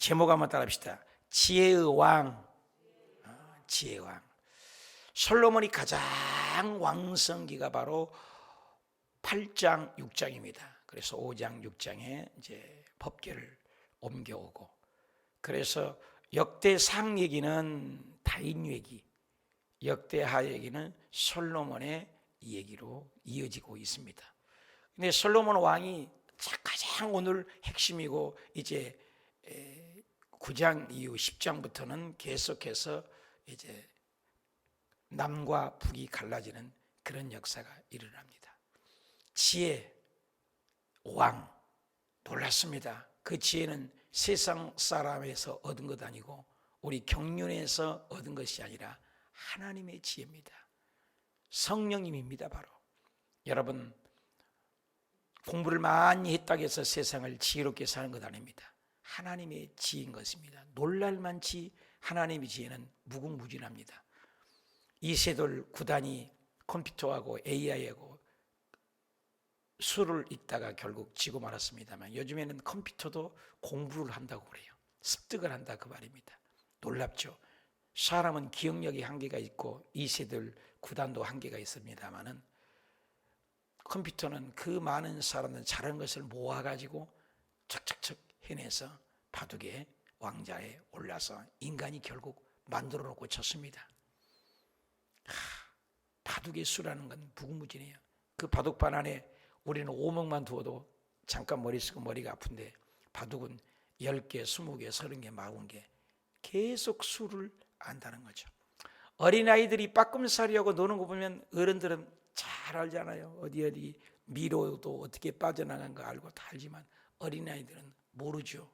제목 한번 따라합시다. 지혜의 왕. 지혜의 왕. 솔로몬이 가장 왕성기가 바로 8장, 6장입니다. 그래서 5장, 6장에 이제 법궤를 옮겨오고, 그래서 역대상 얘기는 다윗 얘기, 역대하 얘기는 솔로몬의 얘기로 이어지고 있습니다. 근데 솔로몬 왕이 가장 오늘 핵심이고, 이제 9장 이후 10장부터는 계속해서 이제 남과 북이 갈라지는 그런 역사가 일어납니다. 지혜, 왕, 놀랐습니다. 그 지혜는 세상 사람에서 얻은 것 아니고 우리 경륜에서 얻은 것이 아니라 하나님의 지혜입니다. 성령님입니다. 바로 여러분, 공부를 많이 했다고 해서 세상을 지혜롭게 사는 것 아닙니다. 하나님의 지혜인 것입니다. 놀랄만치 하나님의 지혜는 무궁무진합니다. 이세돌 구단이 컴퓨터하고 AI하고 수를 읽다가 결국 지고 말았습니다만, 요즘에는 컴퓨터도 공부를 한다고 그래요. 습득을 한다 그 말입니다. 놀랍죠. 사람은 기억력이 한계가 있고 이세돌 구단도 한계가 있습니다만은, 컴퓨터는 그 많은 사람들 잘한 것을 모아가지고 척척척 해내서 바둑의 왕자에 올라서 인간이 결국 만들어 놓고 쳤습니다. 바둑의 수라는 건 무궁무진해요. 그 바둑판 안에 우리는 오목만 두어도 잠깐 머리 쓰고 머리가 아픈데, 바둑은 10개, 20개, 30개, 40개 계속 수를 안다는 거죠. 어린아이들이 빠끔살이하고 노는 거 보면 어른들은 잘 알잖아요. 어디 미로도 어떻게 빠져나간 거 알고 다 알지만 어린아이들은 모르죠.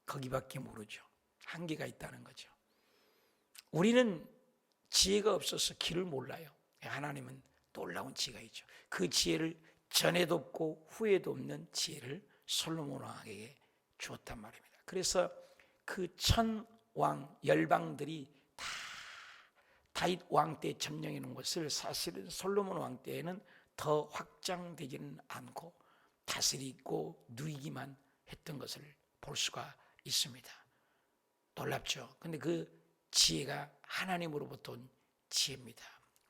거기밖에 모르죠. 한계가 있다는 거죠. 우리는 지혜가 없어서 길을 몰라요. 하나님은 놀라운 지혜가 있죠. 그 지혜를 전에도 없고 후에도 없는 지혜를 솔로몬 왕에게 주었단 말입니다. 그래서 그 천왕 열방들이 다 다윗 왕 때 점령해 놓은 것을 사실은 솔로몬 왕 때에는 더 확장되지는 않고 다스리고 누이기만 했던 것을 볼 수가 있습니다. 놀랍죠. 근데 그 지혜가 하나님으로부터 온 지혜입니다.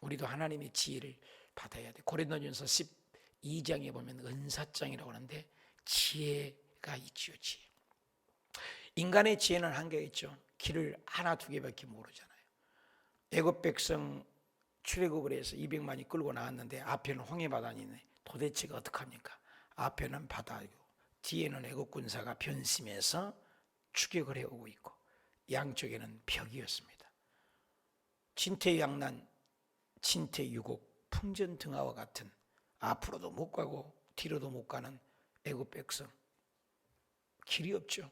우리도 하나님의 지혜를 받아야 돼. 고린도전서 12장에 보면 은사장이라고 하는데 지혜가 있지요. 지혜. 인간의 지혜는 한계가 있죠. 길을 하나 두 개밖에 모르잖아요. 애굽 백성 출애굽을 해서 200만이 끌고 나왔는데 앞에는 홍해바다니 있네. 도대체 어떡합니까? 앞에는 바다고 뒤에는 애굽 군사가 변심해서 추격을 해오고 있고 양쪽에는 벽이었습니다. 진퇴양난, 진퇴유곡, 풍전등화와 같은, 앞으로도 못 가고 뒤로도 못 가는 애굽 백성, 길이 없죠.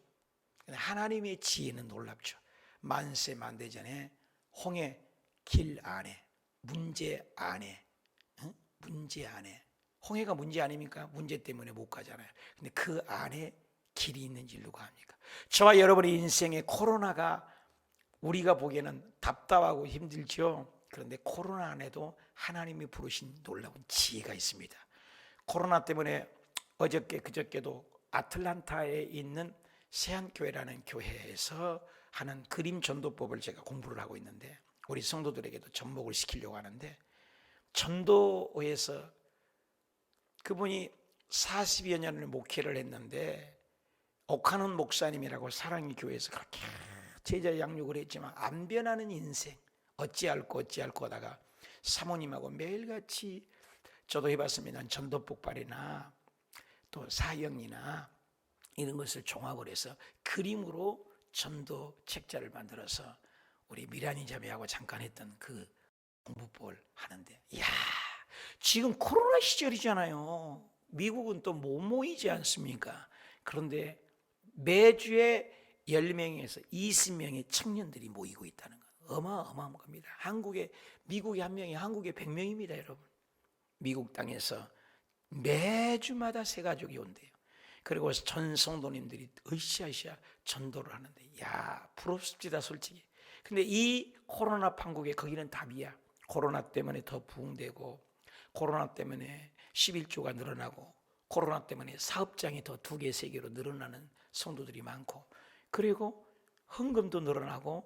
하나님의 지혜는 놀랍죠. 만세 만대전에 홍해 길 안에, 문제 안에, 문제 안에, 홍해가 문제 아닙니까? 문제 때문에 못 가잖아요. 근데 그 안에 길이 있는지 누가 합니까? 저와 여러분의 인생에 코로나가 우리가 보기에는 답답하고 힘들죠. 그런데 코로나 안에도 하나님이 부르신 놀라운 지혜가 있습니다. 코로나 때문에 어저께 그저께도 아틀란타에 있는 세안교회라는 교회에서 하는 그림 전도법을 제가 공부를 하고 있는데, 우리 성도들에게도 접목을 시키려고 하는데, 전도에서 그분이 40여 년을 목회를 했는데, 옥하는 목사님이라고 사랑의 교회에서 그렇게 제자 양육을 했지만 안 변하는 인생, 어찌할꼬 하다가 사모님하고 매일같이, 저도 해봤습니다. 전도 폭발이나 또 사형이나 이런 것을 종합을 해서 그림으로 전도 책자를 만들어서 우리 미란이 자매하고 잠깐 했던 그 공부법을 하는데, 이야, 지금 코로나 시절이잖아요. 미국은 또 못 모이지 않습니까? 그런데 매주에 10명에서 20명의 청년들이 모이고 있다는 거, 어마어마한 겁니다. 미국에 한 명이 한국에 100명입니다, 여러분. 미국 땅에서 매주마다 세 가족이 온대요. 그리고 전 성도님들이 으쌰으쌰 전도를 하는데, 야, 부럽습니다, 솔직히. 근데 이 코로나 판국에 거기는 답이야. 코로나 때문에 더 부흥되고, 코로나 때문에 11조가 늘어나고, 코로나 때문에 사업장이 더 2개, 3개로 늘어나는 성도들이 많고, 그리고 헌금도 늘어나고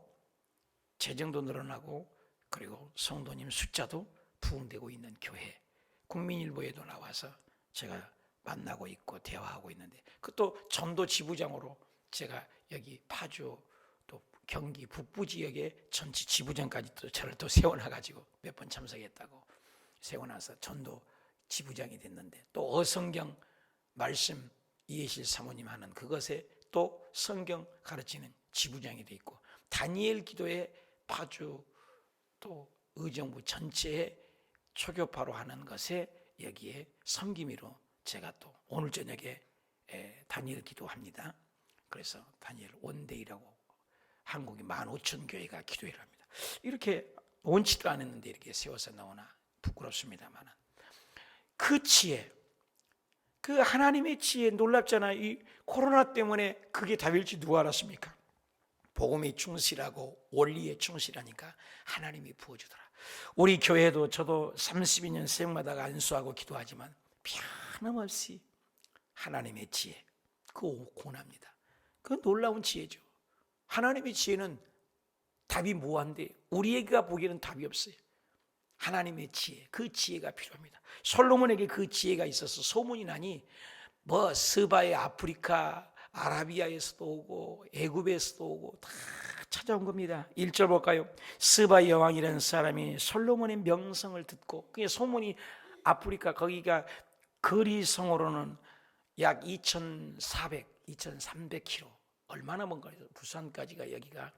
재정도 늘어나고 그리고 성도님 숫자도 부흥되고 있는 교회, 국민일보에도 나와서 제가 만나고 있고 대화하고 있는데, 그것도 전도 지부장으로 제가 여기 파주 또 경기 북부 지역에 전체 지부장까지 또 저를 또 세워놔가지고 몇 번 참석했다고 세워놔서 전도 지부장이 됐는데, 또 어성경 말씀 이해실 사모님 하는 그것에 또 성경 가르치는 지부장이 돼 있고, 다니엘 기도에 파주 또 의정부 전체에 초교파로 하는 것에 여기에 섬김이로 제가 또 오늘 저녁에 다니엘 기도합니다. 그래서 다니엘 원데이라고 한국에 15,000교회가 기도회를 합니다. 이렇게 원치도 않았는데 이렇게 세워서 나오나 부끄럽습니다만, 그 지혜, 그 하나님의 지혜 놀랍잖아요. 이 코로나 때문에 그게 답일지 누가 알았습니까? 복음에 충실하고 원리에 충실하니까 하나님이 부어주더라. 우리 교회도 저도 32년 세용마다가 안수하고 기도하지만 변함없이 하나님의 지혜, 그거 권합니다. 그 놀라운 지혜죠. 하나님의 지혜는 답이 무한데 우리에게 보기에는 답이 없어요. 하나님의 지혜, 그 지혜가 필요합니다. 솔로몬에게 그 지혜가 있어서 소문이 나니 뭐 스바의 아프리카, 아라비아에서도 오고 애굽에서도 오고 다 찾아온 겁니다. 1절 볼까요? 스바 여왕이라는 사람이 솔로몬의 명성을 듣고, 그게 소문이 아프리카 거기가 거리성으로는 약 2,300km, 얼마나 먼가요? 부산까지가 여기가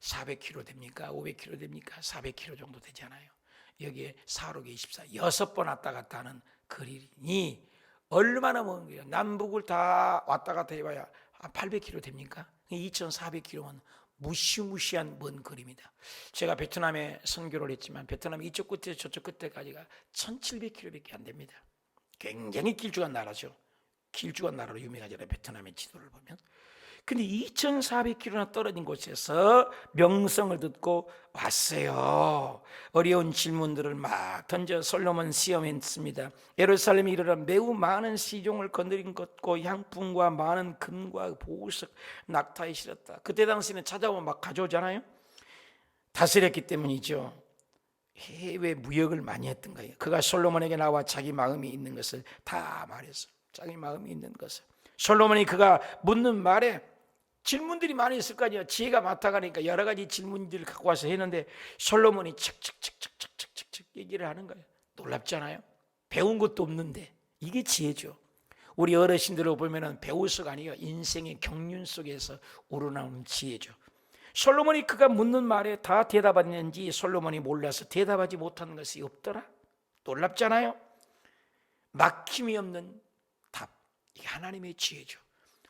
400km 됩니까? 500km 됩니까? 400km 정도 되잖아요. 여기에 4, 6, 24 6번 왔다 갔다 하는 거리니 얼마나 먼 거예요? 남북을 다 왔다 갔다 해봐야 800km 됩니까? 2,400km면 무시무시한 먼 거리입니다. 제가 베트남에 선교를 했지만 베트남 이쪽 끝에서 저쪽 끝에까지가 1,700km밖에 안 됩니다. 굉장히 길쭉한 나라죠. 길쭉한 나라로 유명하잖아요, 베트남의 지도를 보면. 근데 2,400km나 떨어진 곳에서 명성을 듣고 왔어요. 어려운 질문들을 막 던져 솔로몬 시험했습니다. 예루살렘에 이르러 매우 많은 시종을 거느린 것과 향품과 많은 금과 보석, 낙타에 실었다. 그때 당시에는 찾아오면 막 가져오잖아요. 다스렸기 때문이죠. 해외 무역을 많이 했던 거예요. 그가 솔로몬에게 나와 자기 마음이 있는 것을 다 말했어요. 자기 마음이 있는 것을. 솔로몬이 그가 묻는 말에 질문들이 많이 있을 거 아니에요. 지혜가 많다가니까 여러 가지 질문들을 갖고 와서 했는데 솔로몬이 척척척척척척척 얘기를 하는 거예요. 놀랍잖아요. 배운 것도 없는데 이게 지혜죠. 우리 어르신들을 보면은 배우서가 아니에요. 인생의 경륜 속에서 우러나오는 지혜죠. 솔로몬이 그가 묻는 말에 다 대답했는지 솔로몬이 몰라서 대답하지 못하는 것이 없더라. 놀랍잖아요. 막힘이 없는 답, 이게 하나님의 지혜죠.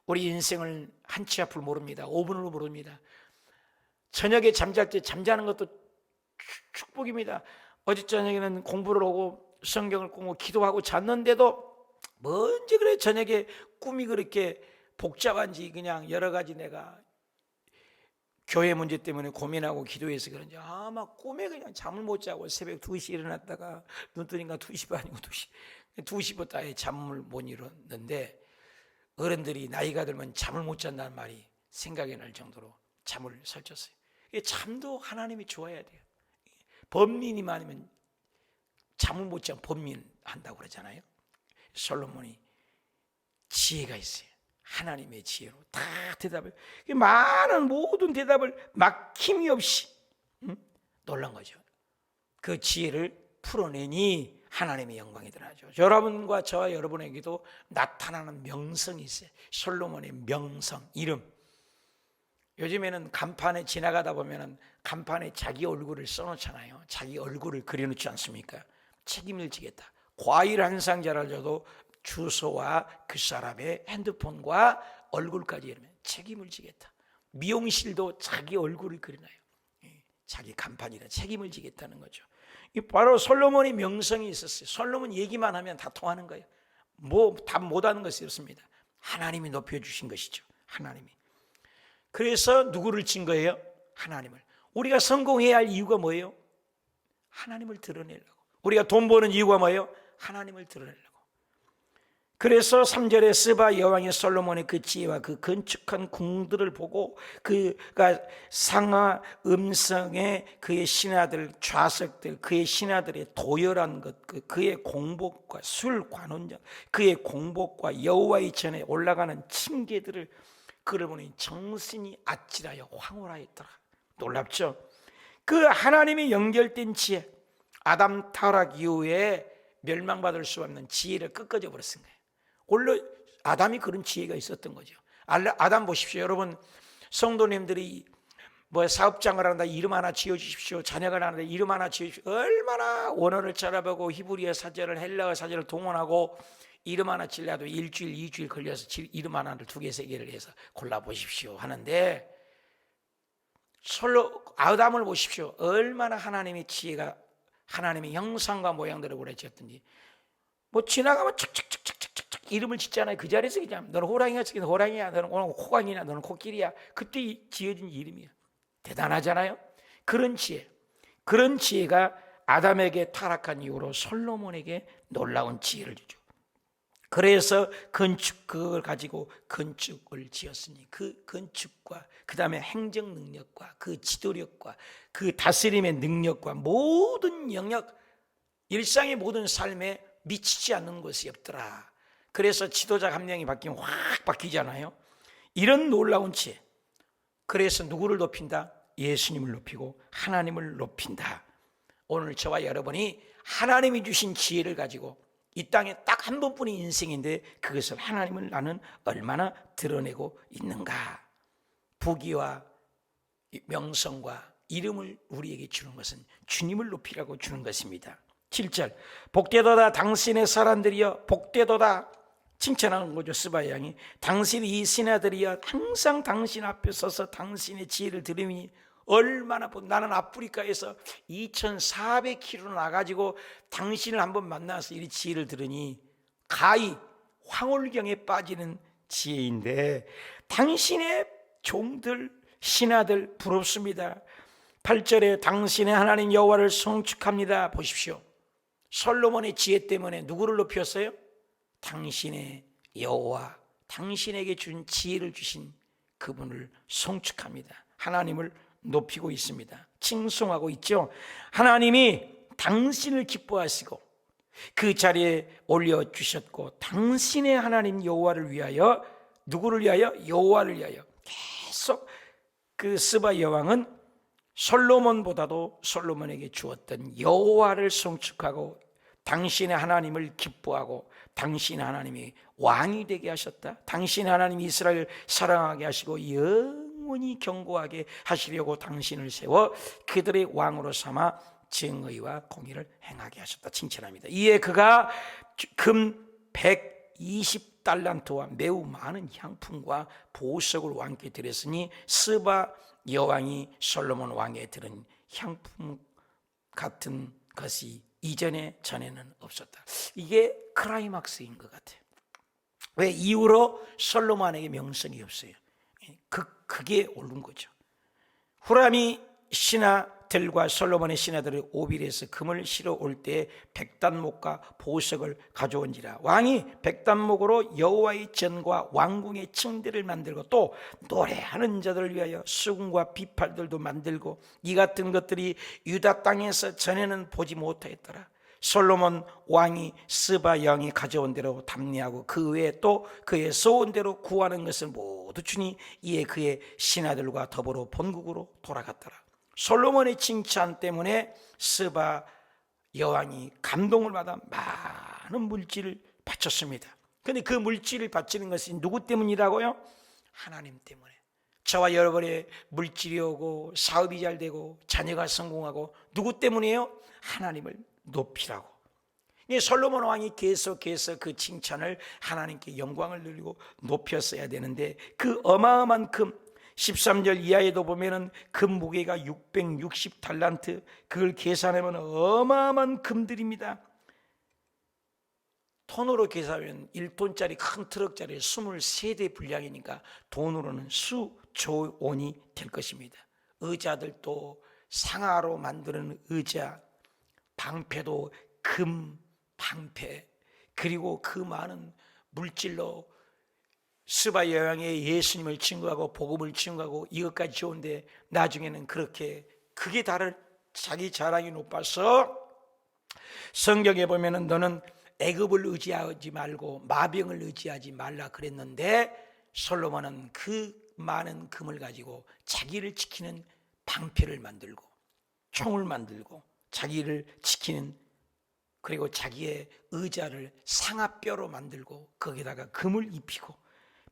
우리 인생을 한 치 앞을 모릅니다. 5분을 모릅니다. 저녁에 잠잘 때 잠자는 것도 축복입니다. 어제 저녁에는 공부를 하고 성경을 읽고 기도하고 잤는데도 뭔지 그래 저녁에 꿈이 그렇게 복잡한지 그냥 여러 가지 내가 교회 문제 때문에 고민하고 기도해서 그런지 아마 꿈에 그냥 잠을 못 자고 새벽 2시에 일어났다가 눈 뜨니까 2시 반이고 2시부터 아예 잠을 못 이뤘는데, 어른들이 나이가 들면 잠을 못 잔다는 말이 생각이 날 정도로 잠을 설쳤어요. 잠도 하나님이 좋아야 돼요. 범민이 많으면 잠을 못 자면 범민한다고 그러잖아요. 솔로몬이 지혜가 있어요. 하나님의 지혜로 다 대답을, 많은 모든 대답을 막힘이 없이 놀란 거죠. 그 지혜를 풀어내니 하나님의 영광이 드러나죠. 여러분과 저와 여러분에게도 나타나는 명성이 있어요. 솔로몬의 명성, 이름. 요즘에는 간판에 지나가다 보면 간판에 자기 얼굴을 써놓잖아요. 자기 얼굴을 그려놓지 않습니까? 책임을 지겠다. 과일 한 상자를 줘도 주소와 그 사람의 핸드폰과 얼굴까지 이러면 책임을 지겠다. 미용실도 자기 얼굴을 그려놔요. 자기 간판이라 책임을 지겠다는 거죠. 바로 솔로몬의 명성이 있었어요. 솔로몬 얘기만 하면 다 통하는 거예요. 답 못하는 것이 없습니다. 하나님이 높여주신 것이죠. 하나님이. 그래서 누구를 친 거예요? 하나님을. 우리가 성공해야 할 이유가 뭐예요? 하나님을 드러내려고. 우리가 돈 버는 이유가 뭐예요? 하나님을 드러내려고. 그래서 3절에 스바 여왕이 솔로몬의 그 지혜와 그 건축한 궁들을 보고 그가 상하 음성의 그의 신하들 좌석들 그의 신하들의 도열한 것 그의 공복과 술 관원장 그의 공복과 여호와의 전에 올라가는 층계들을 그를 보니 정신이 아찔하여 황홀하였더라. 놀랍죠? 그 하나님이 연결된 지혜, 아담 타락 이후에 멸망받을 수 없는 지혜를 꺾어져 버렸은 거예요. 원래 아담이 그런 지혜가 있었던 거죠. 아담 보십시오. 여러분 성도님들이 뭐 사업장을 한다 이름 하나 지어주십시오. 자녀가 나는데 이름 하나 지어주십시오. 얼마나 원어를 찾아보고 히브리어 사전을 헬라어 사전을 동원하고 이름 하나 지려도 일주일 2주일 걸려서 이름 하나를 2개 3개를 해서 골라보십시오 하는데 솔로 아담을 보십시오. 얼마나 하나님의 지혜가 하나님의 형상과 모양대로 그려졌든지 뭐 지나가면 척척척척척 이름을 짓잖아요. 그 자리에서 그냥 너는 호랑이가 지금 호랑이야, 너는 오늘 코강이냐, 너는 코끼리야. 그때 지어진 이름이야. 대단하잖아요. 그런 지혜, 그런 지혜가 아담에게 타락한 이후로 솔로몬에게 놀라운 지혜를 주죠. 그래서 그걸 가지고 건축을 지었으니 그 건축과 그 다음에 행정 능력과 그 지도력과 그 다스림의 능력과 모든 영역, 일상의 모든 삶에 미치지 않는 것이 없더라. 그래서 지도자 한 명이 바뀌면 확 바뀌잖아요. 이런 놀라운 지혜. 그래서 누구를 높인다? 예수님을 높이고 하나님을 높인다. 오늘 저와 여러분이 하나님이 주신 지혜를 가지고 이 땅에 딱 한 번뿐인 인생인데 그것을 하나님을 나는 얼마나 드러내고 있는가. 부귀와 명성과 이름을 우리에게 주는 것은 주님을 높이라고 주는 것입니다. 7절 복되도다 당신의 사람들이여 복되도다 칭찬하는 거죠. 스바 양이 당신이 이 신하들이여 항상 당신 앞에 서서 당신의 지혜를 들으니 얼마나 나는 아프리카에서 2400km 나가지고 당신을 한번 만나서 이 지혜를 들으니 가히 황홀경에 빠지는 지혜인데 당신의 종들 신하들 부럽습니다. 8절에 당신의 하나님 여호와를 송축합니다. 보십시오. 솔로몬의 지혜 때문에 누구를 높였어요? 당신의 여호와, 당신에게 준 지혜를 주신 그분을 송축합니다. 하나님을 높이고 있습니다. 칭송하고 있죠. 하나님이 당신을 기뻐하시고 그 자리에 올려주셨고 당신의 하나님 여호와를 위하여 누구를 위하여? 여호와를 위하여 계속 그 스바 여왕은 솔로몬보다도 솔로몬에게 주었던 여호와를 송축하고 당신의 하나님을 기뻐하고 당신의 하나님이 왕이 되게 하셨다. 당신의 하나님이 이스라엘을 사랑하게 하시고 영원히 견고하게 하시려고 당신을 세워 그들의 왕으로 삼아 정의와 공의를 행하게 하셨다. 칭찬합니다. 이에 그가 금 120달란트와 매우 많은 향품과 보석을 왕께 드렸으니 스바 여왕이 솔로몬 왕에 들은 향품 같은 것이 이전에 전에는 없었다. 이게 클라이막스인 것 같아요. 왜? 이후로 솔로몬에게 명성이 없어요. 그게 옳은 거죠. 후람이 신하들과 솔로몬의 신하들이 오빌에서 금을 실어 올 때 백단목과 보석을 가져온지라. 왕이 백단목으로 여호와의 전과 왕궁의 층들을 만들고 또 노래하는 자들을 위하여 수금과 비팔들도 만들고 이 같은 것들이 유다 땅에서 전에는 보지 못하였더라. 솔로몬 왕이 스바 왕이 가져온 대로 담례하고 그 외에 또 그의 소원 대로 구하는 것을 모두 주니 이에 그의 신하들과 더불어 본국으로 돌아갔더라. 솔로몬의 칭찬 때문에 스바 여왕이 감동을 받아 많은 물질을 바쳤습니다. 그런데 그 물질을 바치는 것이 누구 때문이라고요? 하나님 때문에. 저와 여러분의 물질이 오고 사업이 잘 되고 자녀가 성공하고 누구 때문이에요? 하나님을 높이라고. 솔로몬 왕이 계속해서 그 칭찬을 하나님께 영광을 돌리고 높였어야 되는데 그 어마어마한 금 13절 이하에도 보면은 금 무게가 660달란트, 그걸 계산하면 어마어마한 금들입니다. 톤으로 계산하면 1톤짜리 큰 트럭짜리 23대 분량이니까 돈으로는 수조 원이 될 것입니다. 의자들도 상아로 만드는 의자, 방패도 금 방패, 그리고 그 많은 물질로 스바 여왕의 예수님을 증거하고 복음을 증거하고 이것까지 좋은데 나중에는 그게 다른 자기 자랑이 높아서 성경에 보면은 너는 애굽을 의지하지 말고 마병을 의지하지 말라 그랬는데 솔로몬은 그 많은 금을 가지고 자기를 지키는 방패를 만들고 총을 만들고 자기를 지키는 그리고 자기의 의자를 상아뼈로 만들고 거기다가 금을 입히고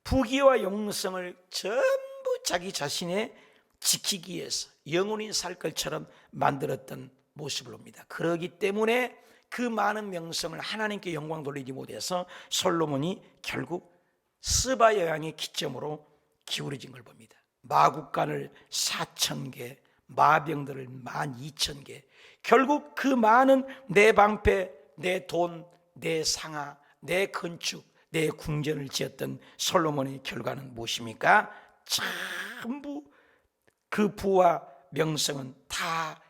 부귀와 영성을 전부 자기 자신의 지키기 위해서 영원히 살 것처럼 만들었던 모습을 봅니다. 그러기 때문에 그 많은 명성을 하나님께 영광 돌리지 못해서 솔로몬이 결국 스바 여왕의 기점으로 기울어진 걸 봅니다. 마국간을 4,000개, 마병들을 12,000개, 결국 그 많은 내 방패, 내 돈, 내 상하, 내 건축, 내 궁전을 지었던 솔로몬의 결과는 무엇입니까? 전부 그 부와 명성은 다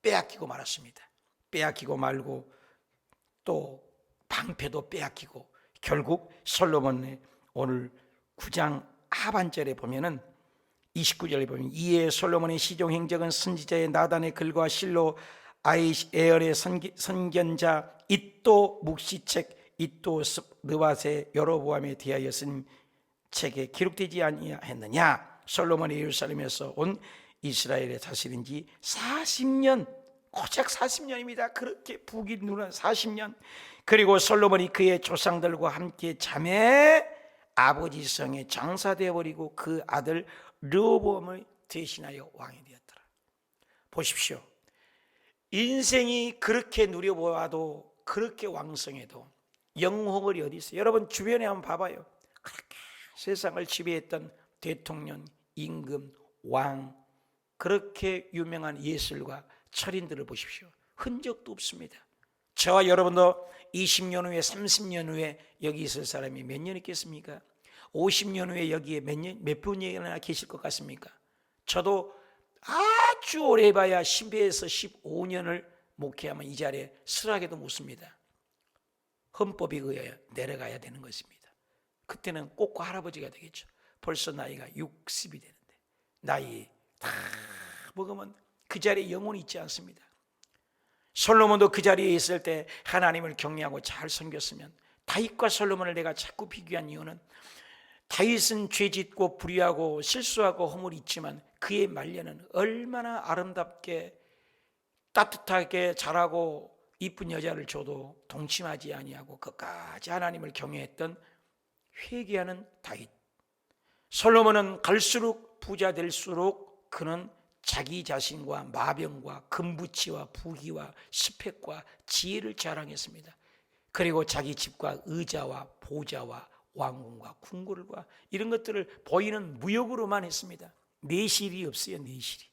빼앗기고 말았습니다. 빼앗기고 말고 또 방패도 빼앗기고 결국 솔로몬의 오늘 9장 하반절에 보면은 29절에 보면 이에 솔로몬의 시종 행적은 선지자의 나단의 글과 실로 에얼의 선견자 이또 묵시책 이또 느밧의 여로보암에 대하여 쓴 책에 기록되지 아니하였느냐. 솔로몬이 예루살렘에서 온 이스라엘의 다스린 지 40년, 고작 40년입니다. 그렇게 부귀 누른 40년. 그리고 솔로몬이 그의 조상들과 함께 잠에 아버지 성에 장사되어 버리고 그 아들 르호보암을 대신하여 왕이 되었더라. 보십시오. 인생이 그렇게 누려보아도 그렇게 왕성해도 영혼이 어디 있어요? 여러분 주변에 한번 봐봐요. 그렇게 세상을 지배했던 대통령, 임금, 왕, 그렇게 유명한 예술가, 철인들을 보십시오. 흔적도 없습니다. 저와 여러분도 20년 후에 30년 후에 여기 있을 사람이 몇 년 있겠습니까? 50년 후에 여기에 몇 분이나 계실 것 같습니까? 저도 아주 오래 봐야 10에서 15년을 목회하면 이 자리에 슬하게도 묻습니다. 헌법에 의하여 내려가야 되는 것입니다. 그때는 꼭꼭 할아버지가 되겠죠. 벌써 나이가 60이 되는데 나이 다 먹으면 그 자리에 영혼이 있지 않습니다. 솔로몬도 그 자리에 있을 때 하나님을 경외하고 잘 섬겼으면, 다윗과 솔로몬을 내가 자꾸 비교한 이유는 다윗은 죄짓고 불의하고 실수하고 허물이 있지만 그의 말년은 얼마나 아름답게 따뜻하게 잘하고 이쁜 여자를 줘도 동침하지 아니하고 끝까지 하나님을 경외했던 회개하는 다윗. 솔로몬은 갈수록 부자 될수록 그는 자기 자신과 마병과 금부치와 부귀와 스펙과 지혜를 자랑했습니다. 그리고 자기 집과 의자와 보좌와 왕궁과 궁궐과 이런 것들을 보이는 무역으로만 했습니다. 내실이 없어요. 내실이.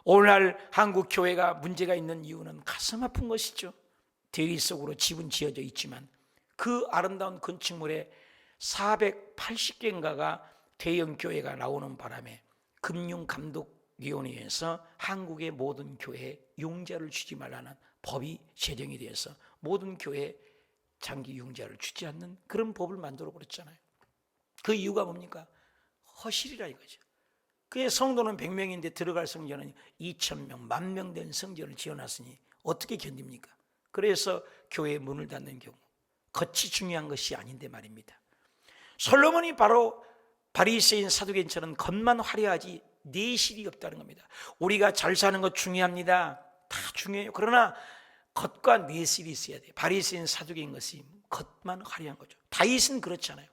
오늘날 한국 교회가 문제가 있는 이유는 가슴 아픈 것이죠. 대리 속으로 집은 지어져 있지만 그 아름다운 건축물에 480개인가가 대형 교회가 나오는 바람에 금융감독위원회에서 한국의 모든 교회에 융자를 주지 말라는 법이 제정이 되어서 모든 교회에 장기 융자를 주지 않는 그런 법을 만들어 버렸잖아요. 그 이유가 뭡니까? 허실이라 이거죠. 그의 성도는 100명인데 들어갈 성전은 2,000명, 10,000명 된 성전을 지어놨으니 어떻게 견딥니까? 그래서 교회의 문을 닫는 경우, 겉이 중요한 것이 아닌데 말입니다. 솔로몬이 바로 바리새인 사두개인처럼 겉만 화려하지 내실이 없다는 겁니다. 우리가 잘 사는 것 중요합니다. 다 중요해요. 그러나 겉과 내실이 있어야 돼요. 바리새인 사두개인 것이 겉만 화려한 거죠. 다윗은 그렇잖아요.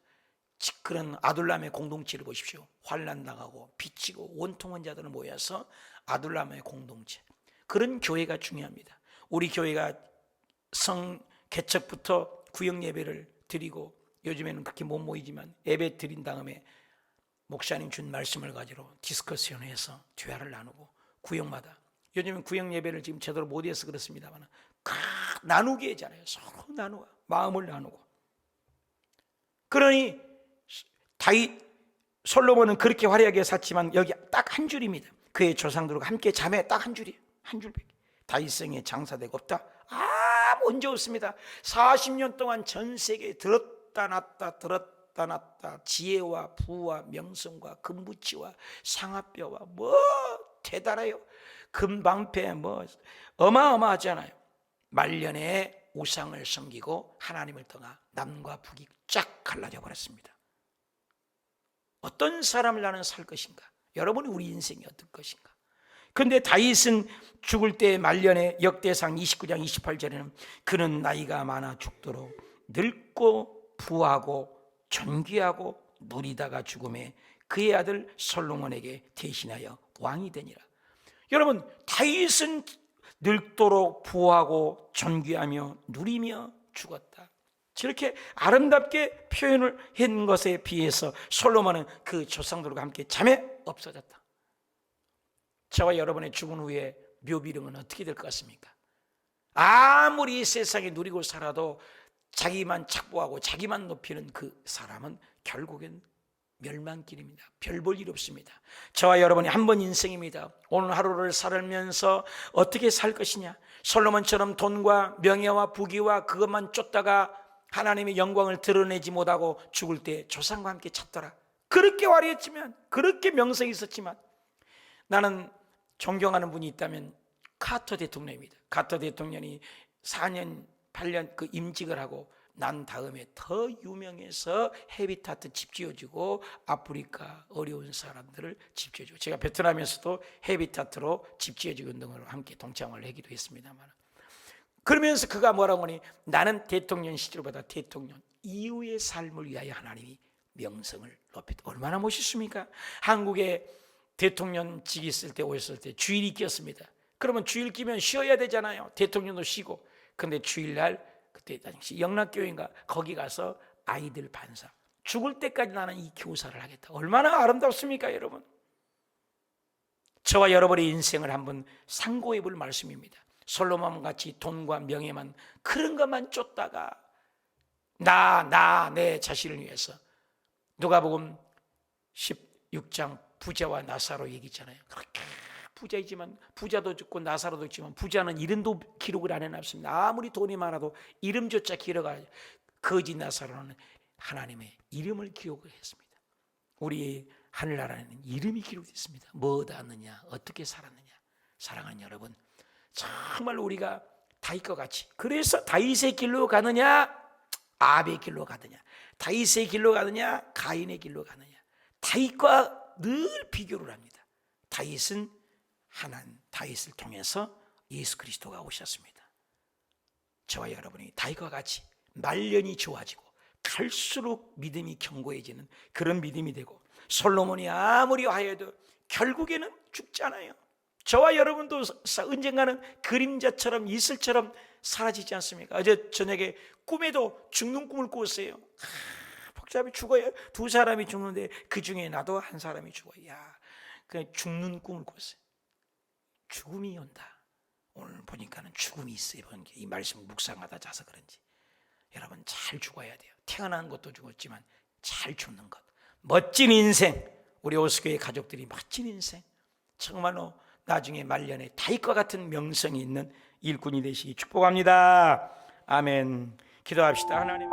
그런 아둘람의 공동체를 보십시오. 환난 당하고 비치고 원통한 자들을 모여서 아둘람의 공동체, 그런 교회가 중요합니다. 우리 교회가 성 개척부터 구역 예배를 드리고, 요즘에는 그렇게 못 모이지만 예배 드린 다음에 목사님 준 말씀을 가지고 디스커션해서 대화를 나누고, 구역마다 요즘은 구역 예배를 지금 제대로 못해서 그렇습니다만 나누게 하잖아요. 서로 나누어 마음을 나누고. 그러니 다윗, 솔로몬은 그렇게 화려하게 샀지만 여기 딱 한 줄입니다. 그의 조상들과 함께 잠에 딱 한 줄이에요. 한 줄밖에. 다윗성에 장사되고 없다? 아무 문제 없습니다. 40년 동안 전 세계에 들었다 놨다 들었다 놨다 지혜와 부와 명성과 금부치와 상아뼈와 뭐 대단해요. 금방패 뭐 어마어마하잖아요. 말년에 우상을 섬기고 하나님을 떠나 남과 북이 쫙 갈라져 버렸습니다. 어떤 사람을 나는 살 것인가? 여러분이 우리 인생이 어떨 것인가? 그런데 다윗은 죽을 때 말년에 역대상 29장 28절에는 그는 나이가 많아 죽도록 늙고 부하고 존귀하고 누리다가 죽음에 그의 아들 솔로몬에게 대신하여 왕이 되니라. 여러분, 다윗은 늙도록 부하고 존귀하며 누리며 죽었다. 저렇게 아름답게 표현을 한 것에 비해서 솔로몬은 그 조상들과 함께 잠에 없어졌다. 저와 여러분의 죽은 후에 묘비름은 어떻게 될 것 같습니까? 아무리 세상에 누리고 살아도 자기만 착보하고 자기만 높이는 그 사람은 결국엔 멸망길입니다. 별 볼 일 없습니다. 저와 여러분이 한 번 인생입니다. 오늘 하루를 살면서 어떻게 살 것이냐? 솔로몬처럼 돈과 명예와 부귀와 그것만 쫓다가 하나님의 영광을 드러내지 못하고 죽을 때 조상과 함께 찾더라. 그렇게 화려했지만, 그렇게 명성이 있었지만, 나는 존경하는 분이 있다면 카터 대통령입니다. 카터 대통령이 4년 8년 그 임직을 하고 난 다음에 더 유명해서 헤비타트 집 지어주고 아프리카 어려운 사람들을 집 지어주고, 제가 베트남에서도 헤비타트로 집 지어주기 운동을 함께 동참을 하기도 했습니다만, 그러면서 그가 뭐라고 하니, 나는 대통령 시절보다 대통령 이후의 삶을 위하여 하나님이 명성을 높였다. 얼마나 멋있습니까? 한국에 대통령직이 있을 때 오셨을 때 주일이 끼었습니다. 그러면 주일 끼면 쉬어야 되잖아요. 대통령도 쉬고. 근데 주일날 그때 당시 영락교회인가 거기 가서 아이들 반사, 죽을 때까지 나는 이 교사를 하겠다. 얼마나 아름답습니까 여러분? 저와 여러분의 인생을 한번 상고해 볼 말씀입니다. 솔로몬같이 돈과 명예만 그런 것만 쫓다가 내 자신을 위해서, 누가복음 16장 부자와 나사로 얘기잖아요. 그렇게 부자이지만, 부자도 죽고 나사로도 죽지만 부자는 이름도 기록을 안 해놨습니다. 아무리 돈이 많아도 이름조차 기록하지. 거지 나사로는 하나님의 이름을 기록을 했습니다. 우리 하늘나라에는 이름이 기록되어 있습니다. 뭐다 하느냐, 어떻게 살았느냐. 사랑하는 여러분, 정말 우리가 다윗과 같이, 그래서 다윗의 길로 가느냐 아벨의 길로 가느냐, 다윗의 길로 가느냐 가인의 길로 가느냐, 다윗과 늘 비교를 합니다. 다윗은 하나님, 다윗을 통해서 예수 그리스도가 오셨습니다. 저와 여러분이 다윗과 같이 말년이 좋아지고 갈수록 믿음이 견고해지는 그런 믿음이 되고, 솔로몬이 아무리 화해도 결국에는 죽잖아요. 저와 여러분도 언젠가는 그림자처럼 이슬처럼 사라지지 않습니까? 어제 저녁에 꿈에도 죽는 꿈을 꿨어요. 복잡히 죽어요. 두 사람이 죽는데 그 중에 나도 한 사람이 죽어요. 그냥 죽는 꿈을 꿨어요. 죽음이 온다. 오늘 보니까는 죽음이 있어요. 이 말씀 묵상하다 자서 그런지. 여러분 잘 죽어야 돼요. 태어난 것도 죽었지만 잘 죽는 것. 멋진 인생. 우리 오스교회 가족들이 멋진 인생. 정말로 나중에 말년에 다윗과 같은 명성이 있는 일꾼이 되시기 축복합니다. 아멘. 기도합시다. 하나님.